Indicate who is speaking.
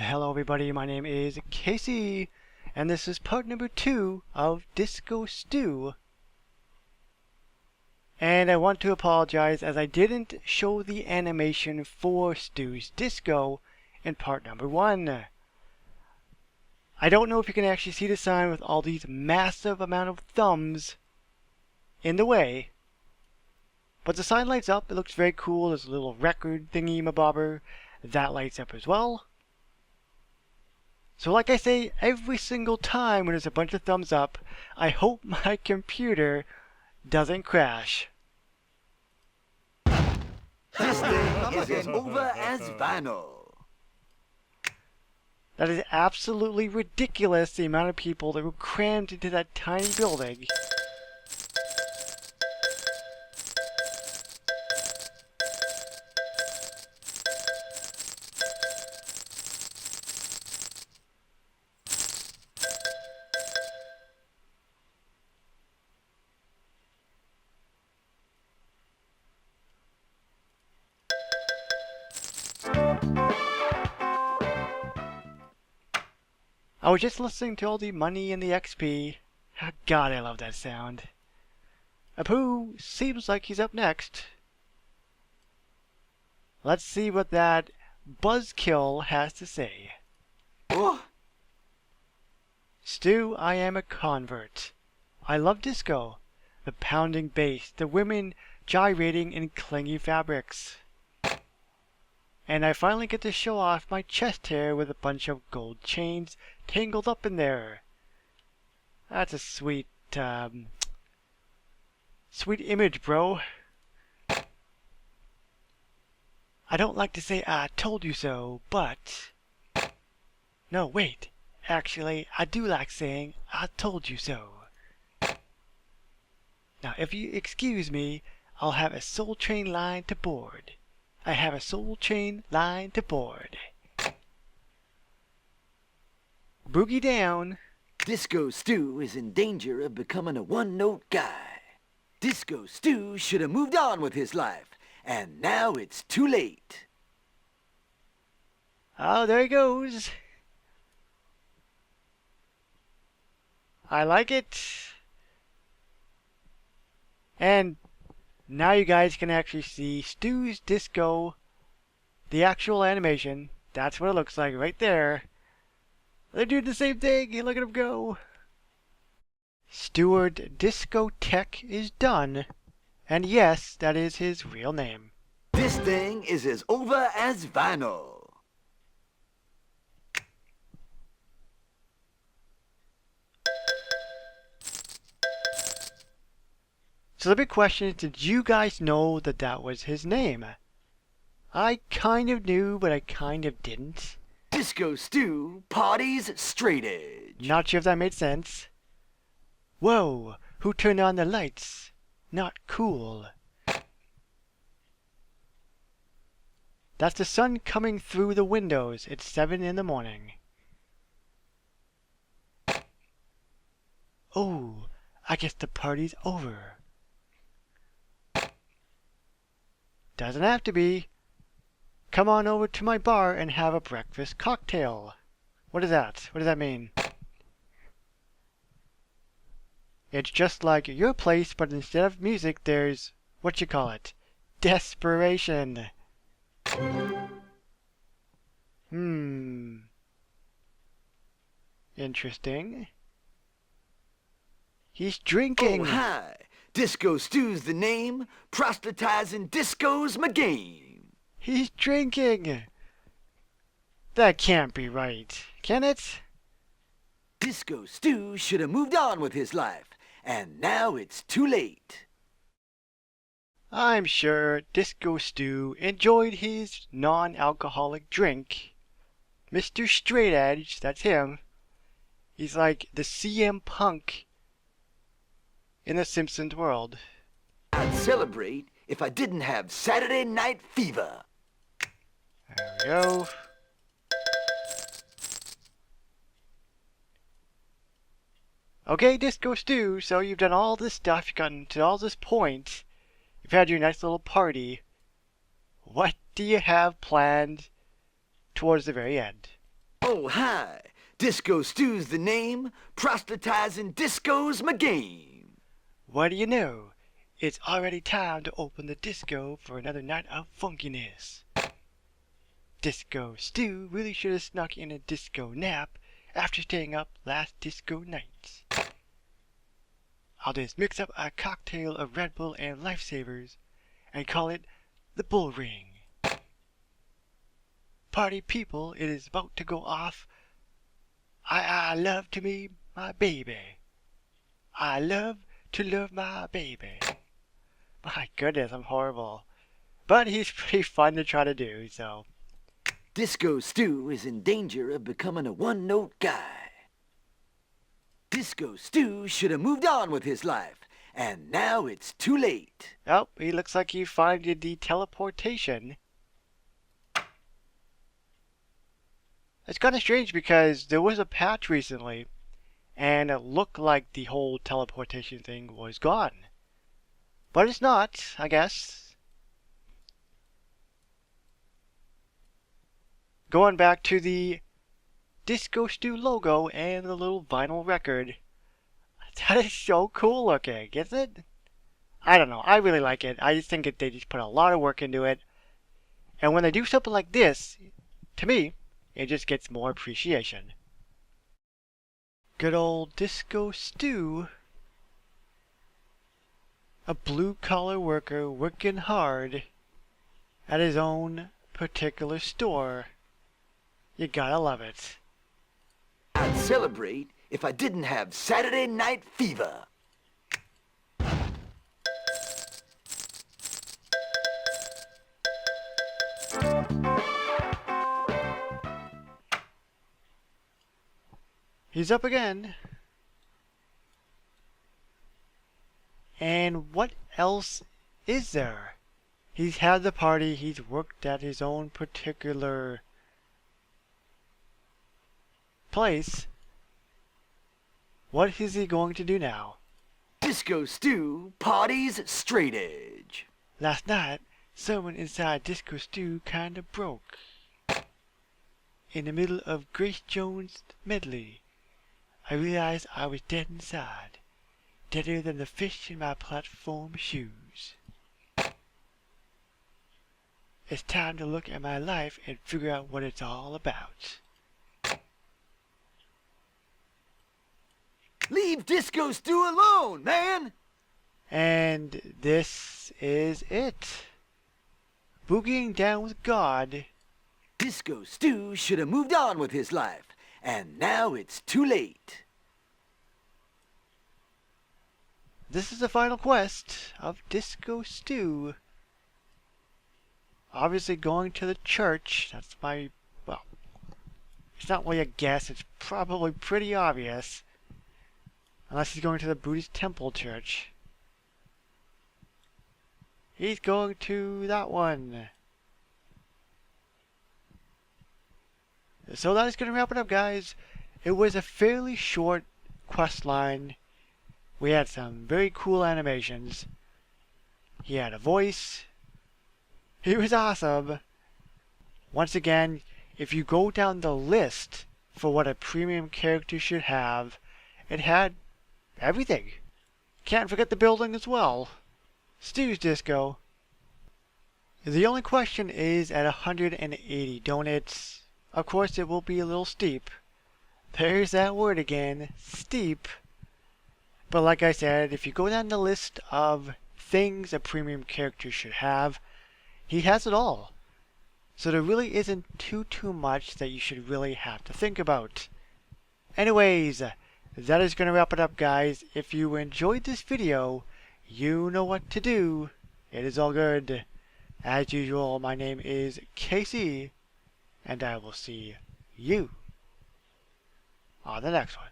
Speaker 1: Hello everybody, my name is Casey, and this is part number 2 of Disco Stu. And I want to apologize as I didn't show the animation for Stu's Disco in part number 1. I don't know if you can actually see the sign with all these massive amount of thumbs in the way, but the sign lights up. It looks very cool. There's a little record thingy-mabobber that lights up as well. So like I say every single time when there's a bunch of thumbs up, I hope my computer doesn't crash.
Speaker 2: This thing is as over as vinyl.
Speaker 1: That is absolutely ridiculous, the amount of people that were crammed into that tiny building. I was just listening to all the money and the XP. Oh, God, I love that sound. Apu seems like he's up next. Let's see what that buzzkill has to say.
Speaker 2: Oh.
Speaker 1: Stu, I am a convert. I love disco. The pounding bass, the women gyrating in clingy fabrics. And I finally get to show off my chest hair with a bunch of gold chains tangled up in there. That's a sweet image, bro. I don't like to say I told you so, but... No, wait. Actually, I do like saying I told you so. Now, if you excuse me, I'll have a soul train line to board. I have a soul train line to board. Boogie down.
Speaker 2: Disco Stu is in danger of becoming a one-note guy. Disco Stu should have moved on with his life, and now it's too late.
Speaker 1: Oh, there he goes. I like it. And now you guys can actually see Stu's Disco, the actual animation. That's what it looks like right there. They're doing the same thing. Look at him go. Steward Discotech is done. And yes, that is his real name.
Speaker 2: This thing is as over as vinyl.
Speaker 1: So the big question is, did you guys know that that was his name? I kind of knew, but I kind of didn't.
Speaker 2: Disco Stu parties straight edge.
Speaker 1: Not sure if that made sense. Whoa, who turned on the lights? Not cool. That's the sun coming through the windows. It's 7 in the morning. Oh, I guess the party's over. Doesn't have to be. Come on over to my bar and have a breakfast cocktail. What is that? What does that mean? It's just like your place, but instead of music, there's, what you call it, desperation. Interesting. He's drinking.
Speaker 2: Oh, hi. Disco Stu's the name. Proselytizing disco's my game.
Speaker 1: He's drinking. That can't be right, can it?
Speaker 2: Disco Stu should have moved on with his life, and now it's too late.
Speaker 1: I'm sure Disco Stu enjoyed his non-alcoholic drink. Mr. Straight Edge, that's him. He's like the CM Punk in the Simpsons world.
Speaker 2: I'd celebrate if I didn't have Saturday Night Fever.
Speaker 1: There we go. Okay, Disco Stu, so you've done all this stuff, you've gotten to all this point. You've had your nice little party. What do you have planned towards the very end?
Speaker 2: Oh, hi. Disco Stu's the name. Proselytizing disco's my game.
Speaker 1: What do you know? It's already time to open the disco for another night of funkiness. Disco Stu really should have snuck in a disco nap after staying up last disco night. I'll just mix up a cocktail of Red Bull and Lifesavers and call it the Bull Ring. Party people, it is about to go off. I love to meet my baby. I love to love my baby. My goodness, I'm horrible. But he's pretty fun to try to do, so.
Speaker 2: Disco Stu is in danger of becoming a one-note guy. Disco Stu should have moved on with his life, and now it's too late.
Speaker 1: Oh, he looks like he finding the teleportation. It's kind of strange because there was a patch recently, and it looked like the whole teleportation thing was gone. But it's not, I guess. Going back to the Disco Stu logo and the little vinyl record. That is so cool looking, isn't it? I don't know, I really like it. I just think they just put a lot of work into it. And when they do something like this, to me, it just gets more appreciation. Good old Disco Stu. A blue-collar worker working hard at his own particular store. You gotta love it.
Speaker 2: I'd celebrate if I didn't have Saturday night fever.
Speaker 1: He's up again. And what else is there? He's had the party, he's worked at his own particular place. What is he going to do now?
Speaker 2: Disco Stu parties straight edge.
Speaker 1: Last night, someone inside Disco Stu kinda broke. In the middle of Grace Jones' medley, I realized I was dead inside. Deader than the fish in my platform shoes. It's time to look at my life and figure out what it's all about.
Speaker 2: Leave Disco Stu alone, man!
Speaker 1: And this is it. Boogieing down with God.
Speaker 2: Disco Stu should have moved on with his life, and now it's too late.
Speaker 1: This is the final quest of Disco Stu. Obviously going to the church. That's my, well, it's not really a guess. It's probably pretty obvious. Unless he's going to the Buddhist temple church. He's going to that one. So that is going to wrap it up, guys. It was a fairly short quest line. We had some very cool animations. He had a voice. He was awesome. Once again, if you go down the list for what a premium character should have, it had everything. Can't forget the building as well. Stu's Disco. The only question is at 180 donuts. Of course, it will be a little steep. There's that word again, steep. But like I said, if you go down the list of things a premium character should have, he has it all. So there really isn't too much that you should really have to think about. Anyways, that is going to wrap it up, guys. If you enjoyed this video, you know what to do. It is all good. As usual, my name is KC, and I will see you on the next one.